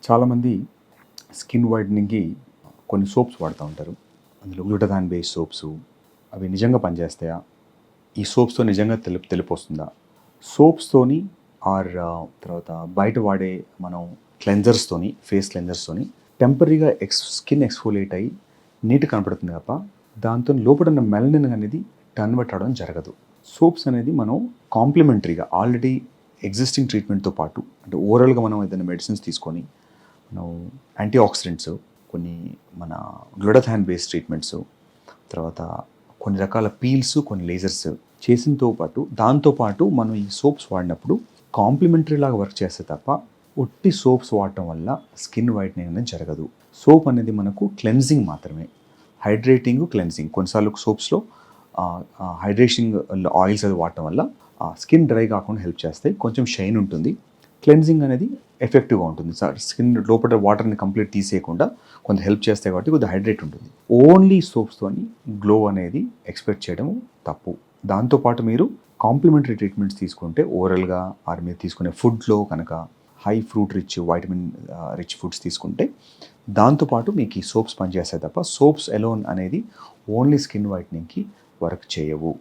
చాలామంది స్కిన్ వైట్నింగ్కి కొన్ని సోప్స్ వాడుతూ ఉంటారు. అందులో గ్లూటాథాన్ బేస్డ్ సోప్స్. అవి నిజంగా పనిచేస్తాయా? ఈ సోప్స్తో నిజంగా తెలుపు వస్తుందా? సోప్స్తోని తర్వాత బయట వాడే మనం క్లెన్జర్స్తోని, ఫేస్ క్లెన్జర్స్తోని టెంపరీగా స్కిన్ ఎక్స్ఫోలియేట్ అయ్యి నీట్ కనపడుతుంది తప్ప దాంతో లోపల ఉన్న మెలనిన్ అనేది కన్వర్ట్ అవడం జరగదు. సోప్స్ అనేది మనం కాంప్లిమెంటరీగా ఆల్రెడీ ఎగ్జిస్టింగ్ ట్రీట్మెంట్తో పాటు అంటే ఓవరాల్గా మనం ఏదైనా మెడిసిన్స్ తీసుకొని మనం యాంటీ ఆక్సిడెంట్స్, కొన్ని మన గ్లూటాథాన్ బేస్డ్ ట్రీట్మెంట్స్, తర్వాత కొన్ని రకాల పీల్స్, కొన్ని లేజర్స్ చేసినతో పాటు దాంతోపాటు మనం ఈ సోప్స్ వాడినప్పుడు కాంప్లిమెంటరీ లాగా వర్క్ చేస్తే తప్ప ఒట్టి సోప్స్ వాడటం వల్ల స్కిన్ వైట్నింగ్ అనేది జరగదు. సోప్ అనేది మనకు క్లెన్జింగ్ మాత్రమే, హైడ్రేటింగ్, క్లెన్జింగ్. కొన్నిసార్లు సోప్స్లో హైడ్రేషింగ్ ఆయిల్స్ అది వాడటం వల్ల స్కిన్ డ్రై కాకుండా హెల్ప్ చేస్తాయి. కొంచెం షైన్ ఉంటుంది. క్లెన్జింగ్ అనేది ఎఫెక్టివ్గా ఉంటుంది. స్కిన్ లోపల వాటర్ని కంప్లీట్ తీసేయకుండా కొంత హెల్ప్ చేస్తాయి కాబట్టి కొద్దిగా హైడ్రేట్ ఉంటుంది. ఓన్లీ సోప్స్తోని గ్లో అనేది ఎక్స్పెక్ట్ చేయడం తప్పు. దాంతోపాటు మీరు కాంప్లిమెంటరీ ట్రీట్మెంట్స్ తీసుకుంటే ఓవరాల్గా మీరు తీసుకునే ఫుడ్లో కనుక high fruit rich, vitamin rich foods తీసుకుంటే దాంతోపాటు మీకు ఈ సోప్స్ పనిచేస్తాయి తప్ప సోప్స్ ఎలోన్ అనేది ఓన్లీ స్కిన్ వైట్నింగ్కి వర్క్ చేయవు.